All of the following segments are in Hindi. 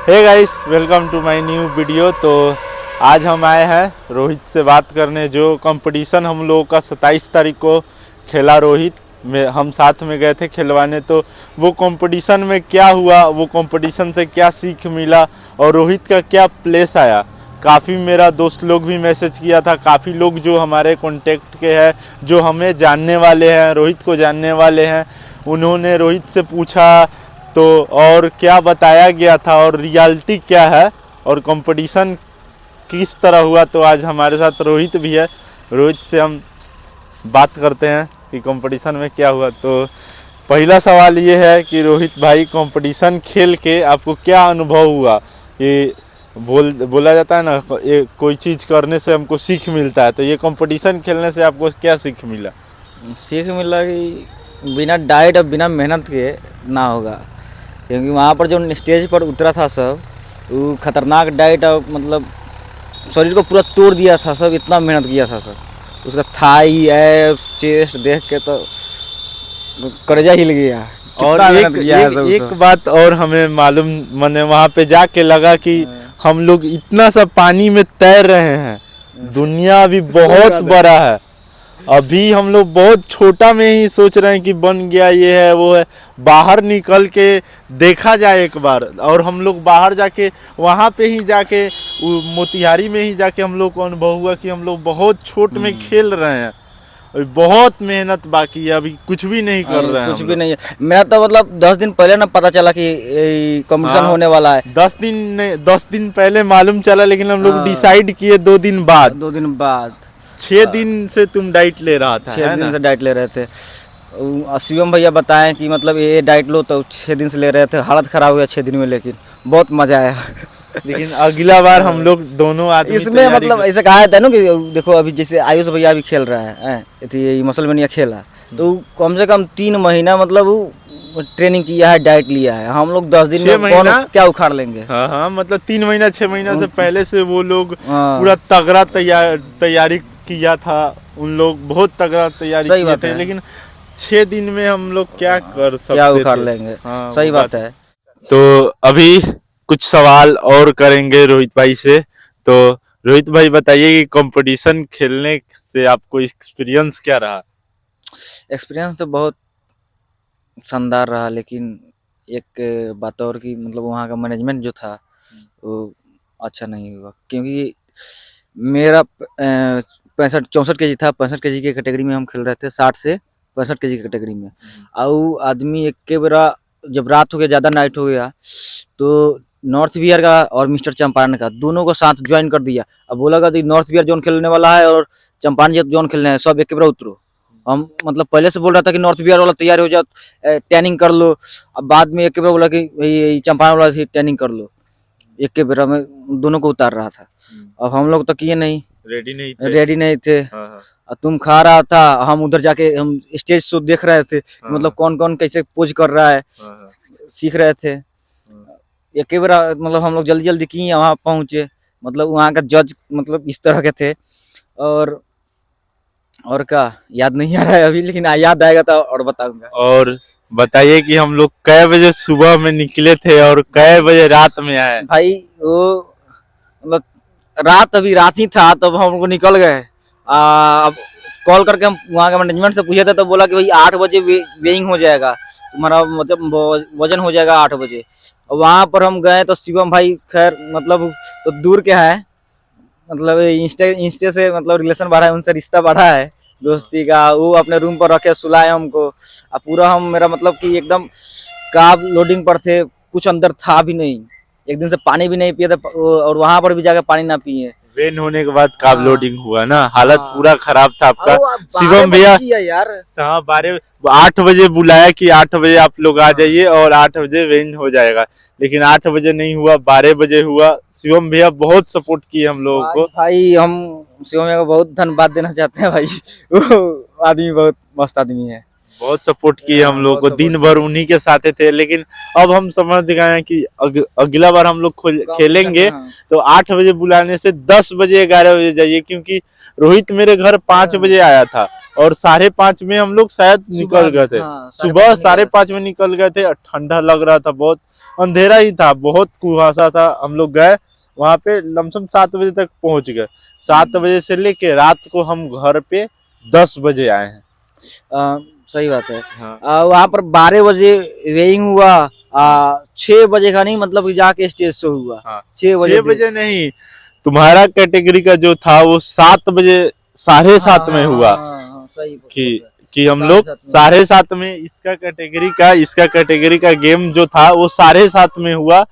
Hey guys, welcome to my new video. तो आज हम आए हैं रोहित से बात करने। जो कंपटीशन हम लोगों का 27 तारीख को खेला रोहित में, हम साथ में गए थे खिलवाने। तो वो कंपटीशन में क्या हुआ, वो कंपटीशन से क्या सीख मिला और रोहित का क्या प्लेस आया। काफ़ी मेरा दोस्त लोग भी मैसेज किया था, काफ़ी लोग जो हमारे कांटेक्ट के हैं, जो हमें जानने वाले हैं, रोहित को जानने वाले हैं, उन्होंने रोहित से पूछा तो और क्या बताया गया था और रियलिटी क्या है और कंपटीशन किस तरह हुआ। तो आज हमारे साथ रोहित भी है, रोहित से हम बात करते हैं कि कंपटीशन में क्या हुआ। तो पहला सवाल ये है कि रोहित भाई, कंपटीशन खेल के आपको क्या अनुभव हुआ। ये बोला जाता है ना, ये कोई चीज़ करने से हमको सीख मिलता है, तो ये कंपटीशन खेलने से आपको क्या सीख मिला? सीख मिला कि बिना डाइट और बिना मेहनत के ना होगा, क्योंकि वहाँ पर जो स्टेज पर उतरा था सब, वो खतरनाक डाइट और मतलब शरीर को पूरा तोड़ दिया था सब, इतना मेहनत किया था सब। उसका थाई एब्स चेस्ट देख के तो कलेजा हिल गया। और एक बात और हमें मालूम, मैंने वहाँ पे जाके लगा कि हम लोग इतना सा पानी में तैर रहे हैं, दुनिया अभी बहुत बड़ा है। अभी हम लोग बहुत छोटा में ही सोच रहे हैं कि बन गया, ये है वो है। बाहर निकल के देखा जाए एक बार, और हम लोग बाहर जाके वहाँ पे ही जाके मोतिहारी में ही जाके हम लोग को अनुभव हुआ कि हम लोग बहुत छोट में खेल रहे हैं। बहुत मेहनत बाकी है, अभी कुछ भी नहीं कर रहे हैं। कुछ भी नहीं है। मेरा तो मतलब 10 दिन पहले ना पता चला कि कंपटीशन होने वाला है। 10 दिन पहले मालूम चला, लेकिन हम लोग डिसाइड किए 2 दिन बाद। 2 दिन बाद 6 दिन से तुम डाइट ले रहा था? 6 दिन से डाइट ले रहे थे। शिवम भैया बताएं कि मतलब ये डाइट लो, तो 6 दिन से ले रहे थे। हालत खराब हो गया 6 दिन में, लेकिन बहुत मजा आया। लेकिन अगला बार हम लोग दोनों आदमी इसमें मतलब ऐसा कहा था ना कि देखो, अभी जैसे आयुष भैया भी खेल रहा है, ये मसल मैनिया खेला, तो कम से कम 3 महीना मतलब वो ट्रेनिंग किया है, डाइट लिया है। हम लोग 10 दिन में कौन क्या उखाड़ लेंगे। हाँ, मतलब 3 महीना 6 महीना से पहले से वो लोग पूरा तगड़ा तैयारी किया था। उन लोग बहुत तगड़ा तैयारी किए थे, लेकिन 6 दिन में हम लोग क्या कर सकते, क्या उखाड़ लेंगे। सही बात है। तो अभी कुछ सवाल और करेंगे रोहित भाई से। तो रोहित भाई बताइए कि कंपटीशन खेलने से आपको एक्सपीरियंस क्या रहा? एक्सपीरियंस तो बहुत शानदार रहा, लेकिन एक बात और कि मतलब वहाँ का मैनेजमेंट जो था वो अच्छा नहीं हुआ, क्योंकि मेरा 65-64 केजी था। 65 केजी की कैटेगरी में हम खेल रहे थे, 60 से 65 केजी की कैटेगरी में। और आदमी एक के बेरा जब रात हो गया, ज़्यादा नाइट हो गया, तो नॉर्थ बिहार का और मिस्टर चंपारण का दोनों को साथ ज्वाइन कर दिया। अब बोला कि नॉर्थ बिहार जोन खेलने वाला है और चंपारण जोन खेलने है, सब एक के बेरा उतरो। हम मतलब पहले से बोल रहा था कि नॉर्थ बिहार वाला तैयार हो जाओ, ट्रेनिंग कर लो। अब बाद में एक के बेरा बोला कि चंपारण वाला ट्रेनिंग कर लो। एक के बेरा में दोनों को उतार रहा था। अब हम लोग तो किए नहीं, रेडी नहीं थे। तुम खा रहा था, हम उधर जाके हम स्टेज शो देख रहे थे, मतलब कौन कौन कैसे पोज कर रहा है, सीख रहे थे। एक के बेरा मतलब हम लोग जल्दी जल्दी किए, वहाँ पहुँचे। मतलब वहाँ का जज मतलब इस तरह के थे। और क्या याद नहीं आ रहा है अभी, लेकिन याद आएगा तो और बताऊंगा। और बताइए कि हम लोग कै बजे सुबह में निकले थे और कै बजे रात में आए? भाई वो मतलब अभी रात ही था, तब हम लोग निकल गए। अब कॉल करके हम वहाँ के मैनेजमेंट से पूछे थे, तो बोला कि भाई 8 बजे वेइंग हो जाएगा, तुम्हारा मतलब वजन हो जाएगा 8 बजे। और वहाँ पर हम गए तो शिवम भाई खैर मतलब तो दूर के है, मतलब इंस्टे से मतलब रिलेशन बढ़ा है, उनसे रिश्ता बढ़ा है दोस्ती का। वो अपने रूम पर रखे सुलाए हमको। अब पूरा हम मेरा मतलब कि एकदम काब लोडिंग पर थे, कुछ अंदर था भी नहीं। एक दिन से पानी भी नहीं पिए थे, और वहां पर भी जाकर पानी ना पिए। वेन होने के बाद काब लोडिंग हुआ ना, हालत पूरा खराब था आपका। शिवम भैया यार, हाँ 8 बजे बुलाया कि 8 बजे आप लोग आ जाइए और 8 बजे वेन हो जाएगा, लेकिन 8 बजे नहीं हुआ, 12 बजे हुआ। शिवम भैया बहुत सपोर्ट किए हम लोगों को। भाई हम शिवम भैया को बहुत धन्यवाद देना चाहते हैं भाई। वो आदमी बहुत मस्त आदमी है। बहुत सपोर्ट किए हम लोग को, दिन भर उन्हीं के साथ थे। लेकिन अब हम समझ गए हैं कि अगला बार हम लोग खेलेंगे तो 8 बजे बुलाने से 10 बजे 11 बजे जाइए, क्योंकि रोहित मेरे घर 5 बजे आया था और 5:30 में हम लोग शायद निकल गए थे। सुबह 5:30 में निकल गए थे, ठंडा लग रहा था, बहुत अंधेरा ही था, बहुत कुहासा था। हम लोग गए वहां पे, लमसम 7 बजे तक पहुंच गए। 7 बजे से लेके रात को हम घर पे 10 बजे आए हैं। सही बात है। हाँ। वहाँ पर 12 बजे वेइंग हुआ, 6 बजे का नहीं, मतलब जाके स्टेज शो हुआ। हाँ। 6 बजे नहीं, तुम्हारा कैटेगरी का जो था वो 7 बजे 7:30 में हुआ। सही कि हम लोग 7:30 में इसका कैटेगरी का गेम जो था वो 7:30 में हुआ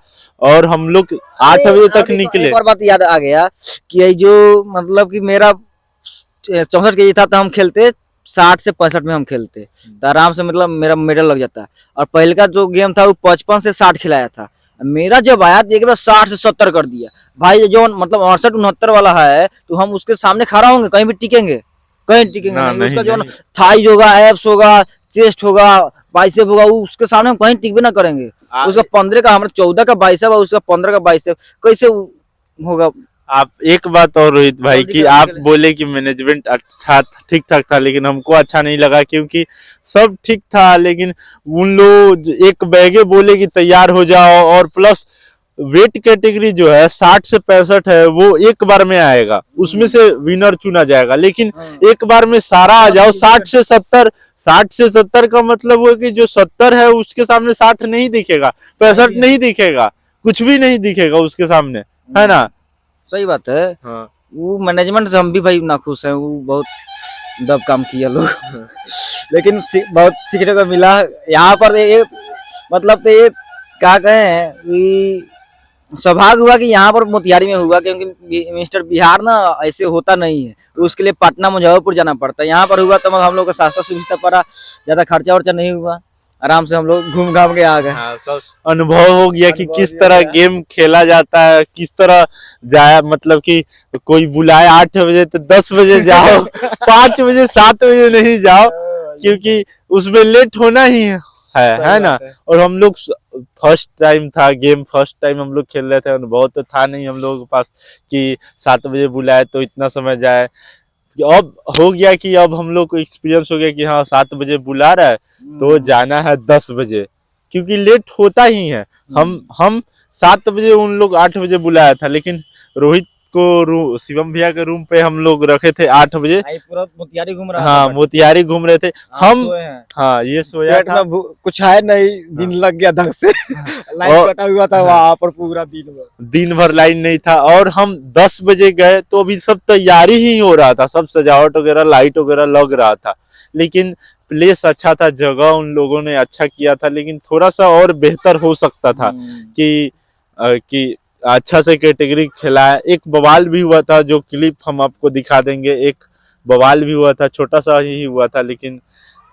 और हम लोग 8 बजे तक निकले। एक और बात याद आ गया कि ये जो मतलब कि मेरा 64 केजी था तो हम खेलते 60 से 65 में हम खेलते तो आराम से मतलब मेरा मेडल लग जाता। और पहले का जो गेम था वो 55 से 60 खिलाया था, मेरा जब आया तो एक बार 60 से 70 कर दिया। भाई जो मतलब 68-69 वाला है तो हम उसके सामने खड़ा होंगे, कहीं भी टिकेंगे? कहीं टिकेंगे नहीं। उसका जो थाइज होगा, एब्स होगा, चेस्ट होगा, बाइसेप होगा, उसके सामने हम कहीं टिक भी ना करेंगे। उसका 15 का, हमारा 14 का बाइसेप है, उसका 15 का बाइसेप, कैसे होगा? आप एक बात और रोहित भाई कि आप बोले कि मैनेजमेंट अच्छा ठीक ठाक था, लेकिन हमको अच्छा नहीं लगा क्योंकि सब ठीक था, लेकिन उन लोग एक बैगे बोले कि तैयार हो जाओ, और प्लस वेट कैटेगरी जो है 60 से 65 है वो एक बार में आएगा, उसमें से विनर चुना जाएगा। लेकिन एक बार में सारा आ जाओ 60 से 70, 60 से 70 का मतलब वो कि जो 70 है उसके सामने 60 नहीं दिखेगा, 65 नहीं दिखेगा, कुछ भी नहीं दिखेगा उसके सामने, है ना? सही बात है। हाँ। वो मैनेजमेंट से हम भी भाई नाखुश हैं, वो बहुत दब काम किया लोग लेकिन बहुत सीखने को मिला यहाँ पर। मतलब तो ये क्या कहें, सौभाग्य हुआ कि यहाँ पर मोतिहारी में हुआ, क्योंकि मिस्टर बिहार ना ऐसे होता नहीं है, तो उसके लिए पटना मुजफ्फरपुर जाना पड़ता है। यहाँ पर हुआ तो हम लोग का सस्ता सुविधा पड़ा, ज्यादा खर्चा वर्चा नहीं हुआ, आराम से हम लोग घूम घाम के आ गए। हाँ, अनुभव हो गया कि किस तरह गेम खेला जाता है, किस तरह जाया, मतलब कि कोई बुलाए 8 बजे तो 10 बजे जाओ 5 बजे 7 बजे नहीं जाओ, क्योंकि उसमें लेट होना ही है ना? और हम लोग फर्स्ट टाइम था गेम, फर्स्ट टाइम हम लोग खेल रहे थे, अनुभव तो था नहीं हम लोगों के पास कि 7 बजे बुलाए तो इतना समय जाए। अब हो गया कि अब हम लोग को एक्सपीरियंस हो गया कि हाँ 7 बजे बुला रहा है तो जाना है 10 बजे, क्योंकि लेट होता ही है। हम 7 बजे, उन लोग 8 बजे बुलाया था, लेकिन रोहित को शिवम भैया के रूम पे हम लोग रखे थे 8 बजे। पूरा मोतिहारी घूम रहा था। हाँ, मोतिहारी घूम रहे थे हम। हाँ, ये सोया था, कुछ है नहीं, दिन लग गया ढंग से लाइन कटा हुआ था वहां पर, पूरा दिन भर लाइन नहीं था। और हम 10 बजे गए तो अभी सब तैयारी ही हो रहा था, सब सजावट वगैरह, लाइट वगैरह लग रहा था, लेकिन प्लेस अच्छा था, जगह उन लोगों ने अच्छा किया था, लेकिन थोड़ा सा और बेहतर हो सकता था कि अच्छा से कैटेगरी खिलाया। एक बवाल भी हुआ था, जो क्लिप हम आपको दिखा देंगे, एक बवाल भी हुआ था, छोटा सा ही हुआ था, लेकिन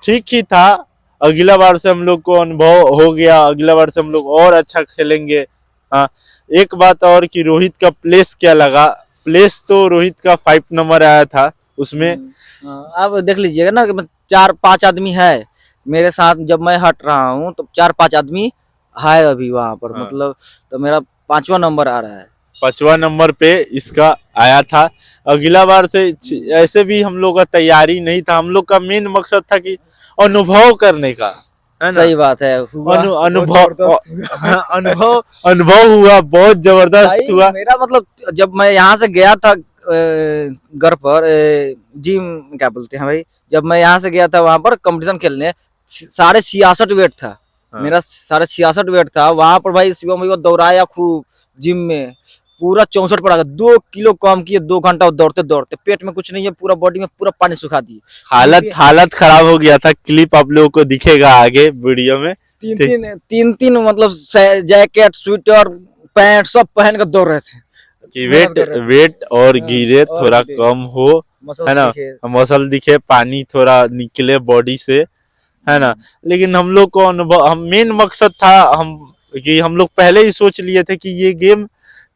ठीक ही था। अगला बार से हम लोग को अनुभव हो गया, अगला बार से हम लोग और अच्छा खेलेंगे। हाँ, एक बात और कि रोहित का प्लेस क्या लगा, प्लेस तो रोहित का 5 नंबर आया था उसमें। अब देख लीजिएगा ना कि 4-5 आदमी है मेरे साथ, जब मैं हट रहा हूँ तो 4-5 आदमी है अभी वहां पर। हाँ। मतलब तो मेरा 5वां नंबर आ रहा है, 5वां नंबर पे इसका आया था। अगला बार से ऐसे भी हम लोग का तैयारी नहीं था, हम लोग का मेन मकसद था कि अनुभव करने का, है ना? सही बात है। अनुभव हुआ, बहुत जबरदस्त हुआ। मेरा मतलब जब मैं यहाँ से गया था घर पर, जिम क्या बोलते हैं भाई, जब मैं यहाँ से गया था वहां पर कंपटीशन खेलने, 66.5 वेट था। हाँ। मेरा 66.5 वेट था वहां पर भाई। शिवम भाई दौड़ाया खूब जिम में, पूरा 64 पर आ गया, 2 किलो कम किए 2 घंटा दौड़ते दौड़ते। पेट में कुछ नहीं है, पूरा बॉडी में पूरा पानी सुखा दिए, हालत खराब हो गया था। क्लिप आप लोगों को दिखेगा आगे वीडियो में। तीन मतलब जैकेट, स्वेटर, पैंट सब पहन कर दौड़ रहे थे कि वेट और गिरे थोड़ा कम हो, है ना, मसल दिखे, पानी थोड़ा निकले बॉडी से, है ना। लेकिन हम लोग को अनुभव, हम मेन मकसद था हम लोग पहले ही सोच लिए थे कि ये गेम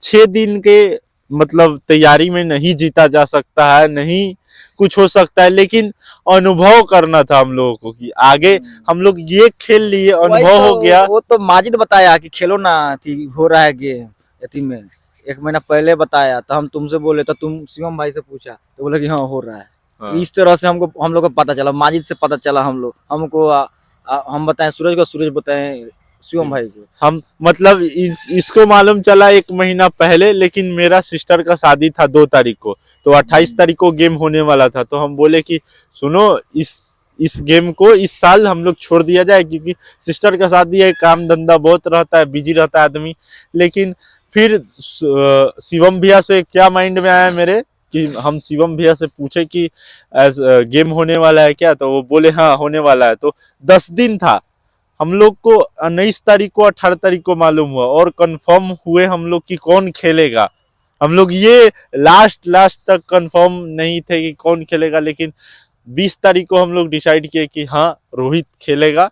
6 दिन के मतलब तैयारी में नहीं जीता जा सकता है, नहीं कुछ हो सकता है, लेकिन अनुभव करना था हम लोगों को कि आगे हम लोग ये खेल लिए, अनुभव हो गया। वो तो माजिद बताया कि खेलो ना, कि हो रहा है गेम यति में, 1 महीना पहले बताया, तो हम तुमसे बोले, तो तुम शिवम भाई से पूछा तो बोले कि हाँ हो रहा है। हाँ। इस तरह से हम लोग को पता चला, माजिद से पता चला, हमको हम बताएं सूरज को, सूरज बताएं शिवम भाई को। हम मतलब इसको मालूम चला 1 महीना पहले, लेकिन मेरा सिस्टर का शादी था 2 तारीख को, तो 28 तारीख को गेम होने वाला था। तो हम बोले कि सुनो, इस गेम को इस साल हम लोग छोड़ दिया जाए, क्योंकि सिस्टर का शादी है, काम धंधा बहुत रहता है, बिजी रहता है आदमी। लेकिन फिर शिवम भैया से क्या माइंड में आया मेरे कि हम शिवम भैया से पूछे कि गेम होने वाला है क्या, तो वो बोले हाँ होने वाला है। तो 10 दिन था, हम लोग को 19 तारीख को 18 तारीख को मालूम हुआ, और कंफर्म हुए हम लोग कि कौन खेलेगा। हम लोग ये लास्ट तक कंफर्म नहीं थे कि कौन खेलेगा, लेकिन 20 तारीख को हम लोग डिसाइड किए कि हाँ रोहित खेलेगा।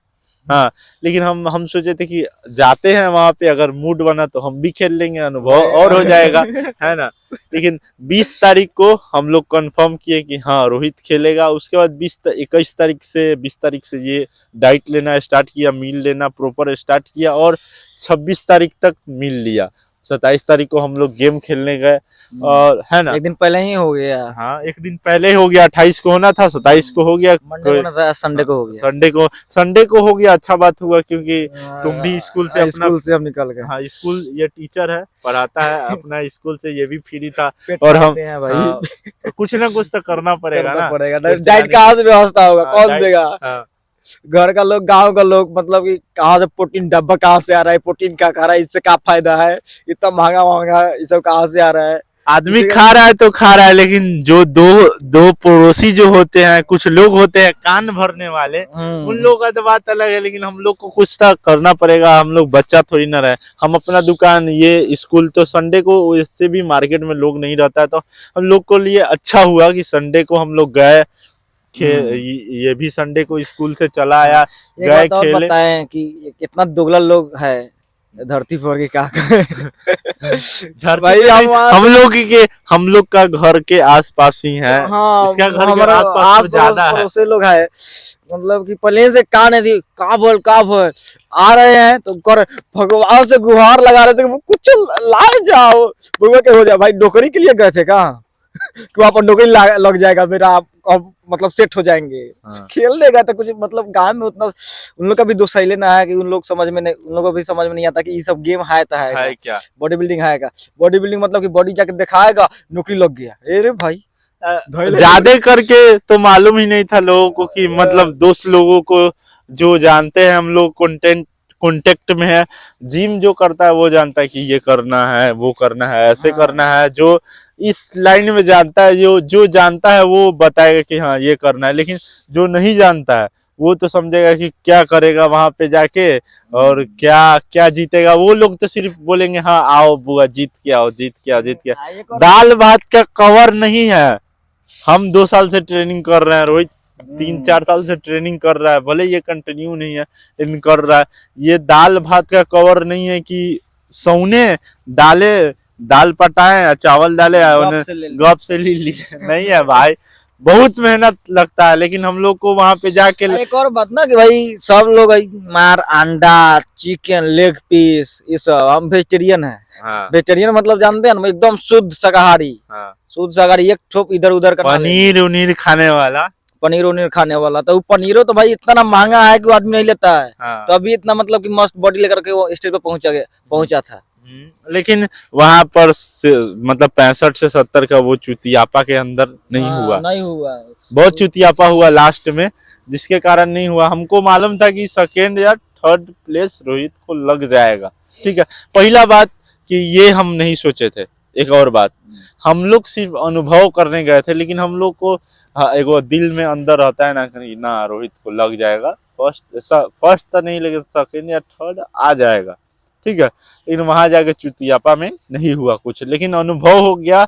हाँ, लेकिन हम सोचे थे कि जाते हैं वहां पे, अगर मूड बना तो हम भी खेल लेंगे, अनुभव और हो जाएगा, है ना। लेकिन 20 तारीख को हम लोग कंफर्म किए कि हाँ रोहित खेलेगा। उसके बाद 21 तारीख से 20 तारीख से ये डाइट लेना स्टार्ट किया, मील लेना प्रॉपर स्टार्ट किया, और 26 तारीख तक मील लिया। 27 तारीख को हम लोग गेम खेलने गए, और है ना 1 दिन पहले ही हो गया। हाँ 1 दिन पहले हो गया, 28 को होना था, 27 को हो गया, मंडे को था, संडे को हो गया। संडे को हो गया। अच्छा बात हुआ, क्योंकि तुम भी स्कूल से स्कूल से हम निकल गए। हाँ स्कूल, ये टीचर है, पढ़ाता है अपना स्कूल से, ये भी फ्री था, पेट और हम पालते हैं भाई। हाँ, तो कुछ ना कुछ तो करना पड़ेगा ना। डाइट कहाँ से व्यवस्था होगा, हाँ, कौन डाइट- देगा? हाँ, घर का लोग, गांव का लोग, मतलब कि कहाँ से प्रोटीन डब्बा कहाँ से आ रहा है, प्रोटीन क्या खा रहा है, इससे क्या फायदा है, इतना महंगा महंगा ये सब कहाँ से आ रहा है? आदमी इसी का- खा रहा है तो खा रहा है, लेकिन जो दो पड़ोसी जो होते हैं, कुछ लोग होते हैं कान भरने वाले, उन लोगों का तो बात अलग है, लेकिन हम लोग को कुछ तो करना पड़ेगा। हम लोग बच्चा थोड़ी ना रहे, हम अपना दुकान, ये स्कूल, तो संडे को इससे भी मार्केट में लोग नहीं रहता है, तो हम लोग को लिए अच्छा हुआ कि संडे को हम लोग गए। ये भी संडे को स्कूल से चला आया, एक गए बात और खेले। बताएं कि कितना दुगला लोग है धरती पर के, क्या करें? भाई हम लोग का घर के आसपास ही है। हाँ, इसका घर के हमारा आसपास तो ज्यादा है। पड़ोसी लोग है, मतलब कि प्लेन से कहा नहीं थी, का बोल आ रहे हैं तो कर भगवान से गुहार लगा रहे थे कि कुछ ला जाओ, बोल के हो जाए। भाई नौकरी के लिए गए थे कहाँ? कि वहाँ पर नौकरी लग जाएगा मेरा, आप मतलब सेट हो जाएंगे। हाँ। खेलने गए थे कुछ, मतलब गांव में उतना उन लोग का भी दोष सही ना है कि उन लोग समझ में नहीं, उन लोगों को भी समझ में नहीं आता कि ये सब गेम है क्या बॉडी बिल्डिंग है का। बॉडी बिल्डिंग मतलब कि बॉडी जाके दिखाएगा, नौकरी लग गया। अरे भाई ज्यादा करके तो मालूम ही नहीं था लोगों को, कि मतलब दोस्त लोगों को जो जानते हैं, हम लोग कॉन्टेक्ट में है। जिम जो करता है वो जानता है कि ये करना है, वो करना है, ऐसे करना है। जो इस लाइन में जानता है, जो जानता है वो बताएगा कि हाँ ये करना है, लेकिन जो नहीं जानता है वो तो समझेगा कि क्या करेगा वहां पे जाके, और क्या जीतेगा। वो लोग तो सिर्फ बोलेंगे हाँ आओ बुआ, जीत के आओ, जीत के आओ, जीत के आओ। दाल भात का कवर नहीं है। हम 2 साल से ट्रेनिंग कर रहे हैं, रोहित 3-4 साल से ट्रेनिंग कर रहा है, भले ये कंटिन्यू नहीं है लेकिन कर रहा है। ये दाल भात का कवर नहीं है कि सौने डाले, दाल पटाए, चावल डाले, गप से ले लिए। नहीं है भाई, बहुत मेहनत लगता है। लेकिन हम लोग को वहां पे जाके एक और बात ना कि भाई सब लोग मार अंडा, चिकन, लेग पीस, ये सब, हम वेजिटेरियन है। हाँ, वेजिटेरियन मतलब जानते हैं ना, एकदम शुद्ध शाकाहारी। हाँ, शुद्ध शाकाहारी, एक ठोप इधर उधर का पनीर उनीर खाने वाला, पनीर उनीर खाने वाला। तो पनीरो तो भाई इतना महंगा है कि वो आदमी नहीं लेता है। हाँ। तो अभी इतना मतलब कि मस्त बॉडी लेकर के वो स्टेज पे पहुंचा था। लेकिन वहां पर मतलब 65 से 70 का वो चुतियापा के अंदर नहीं हुआ, नहीं हुआ, बहुत चुतियापा हुआ लास्ट में, जिसके कारण नहीं हुआ। हमको मालूम था कि 2nd या 3rd प्लेस रोहित को लग जाएगा। ठीक है, पहला बात कि ये हम नहीं सोचे थे। एक और बात, हम लोग सिर्फ अनुभव करने गए थे, लेकिन हम लोग को एक वो दिल में अंदर रहता है ना रोहित को लग जाएगा, फर्स्ट तो नहीं लेकिन 2nd या 3rd आ जाएगा। ठीक है, लेकिन वहां जाके चुतियापा में नहीं हुआ कुछ, लेकिन अनुभव हो गया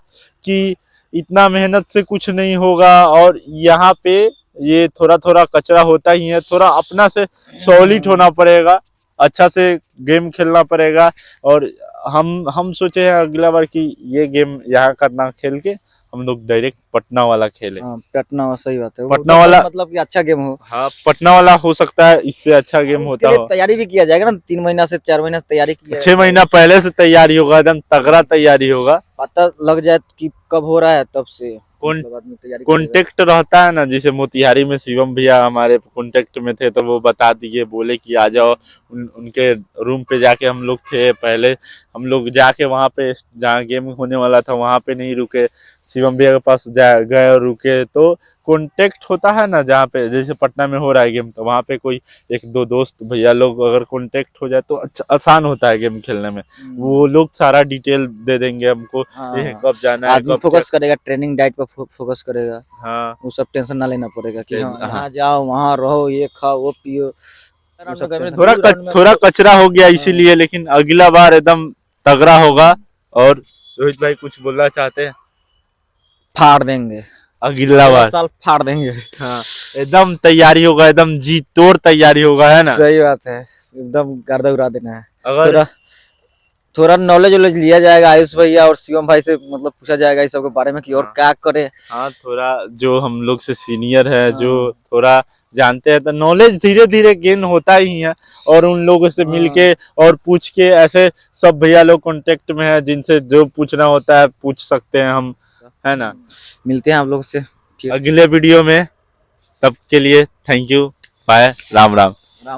कि इतना मेहनत से कुछ नहीं होगा, और यहाँ पे ये थोड़ा थोड़ा कचरा होता ही है। थोड़ा अपना से सॉलिड होना पड़ेगा, अच्छा से गेम खेलना पड़ेगा। और हम सोचे हैं अगला बार कि ये गेम यहाँ करना, खेल के हम लोग डायरेक्ट पटना वाला खेले। हाँ, पटना सही बात है। वो पटना तो वाला मतलब कि अच्छा गेम हो। हाँ पटना वाला हो सकता है इससे अच्छा गेम उसके होता लिए हो। तैयारी भी किया जाएगा ना, 3 महीना से 4 महीना से तैयारी किया 6 महीना पहले से तैयारी होगा, एकदम तगड़ा तैयारी होगा। पता लग जाए कि कब हो रहा है, तब से कौन मतलब आदमी तैयारी करेगा। कॉन्टेक्ट रहता है ना, जैसे मोतिहारी में शिवम भैया हमारे कॉन्टेक्ट में थे, तो वो बता दिए, बोले कि आ जाओ। उनके रूम पे जाके हम लोग थे पहले, हम लोग जाके वहाँ पे जहाँ गेम होने वाला था वहाँ पे नहीं रुके, शिवम भैया के पास गए और रुके। तो कॉन्टेक्ट होता है ना, जहाँ पे जैसे पटना में हो रहा है गेम, तो वहाँ पे कोई एक दो दोस्त भैया लोग अगर कॉन्टेक्ट हो जाए तो अच्छा आसान होता है गेम खेलने में। वो लोग सारा डिटेल दे देंगे हमको, ये हाँ, कब जाना है, आदमी कब फोकस करेगा, ट्रेनिंग डाइट पर फोकस करेगा। हाँ वो सब टेंशन ना लेना पड़ेगा कि हाँ हाँ। यहाँ जाओ, वहाँ रहो, ये खाओ, वो पियो। वो सब टेंशन थोड़ा नहीं, राउंड में थोड़ा मतलब कचरा हो गया हाँ, इसीलिए, लेकिन अगला बार एकदम तगड़ा होगा। और रोहित भाई कुछ बोलना चाहते हैं? फाड़ देंगे, अगला अगला बार साल फाड़ देंगे। हाँ एकदम तैयारी होगा, एकदम जी तोड़ तैयारी होगा, है ना। सही बात है, एकदम गर्दा उड़ा देना है। अगर थोड़ा थोड़ा नॉलेज वॉलेज लिया जाएगा आयुष भैया और शिवम भाई से, मतलब पूछा जाएगा इस सब के बारे में कि और हाँ। क्या करे। हाँ थोड़ा जो हम लोग से सीनियर है, जो हाँ। थोड़ा जानते हैं, तो नॉलेज धीरे धीरे गेन होता ही है। और उन लोगों से मिल के और पूछ के, ऐसे सब भैया लोग कांटेक्ट में है जिनसे जो पूछना होता है पूछ सकते हैं हम, है ना। मिलते हैं आप लोग से फिर अगले वीडियो में, तब के लिए thank you, bye, Ram Ram.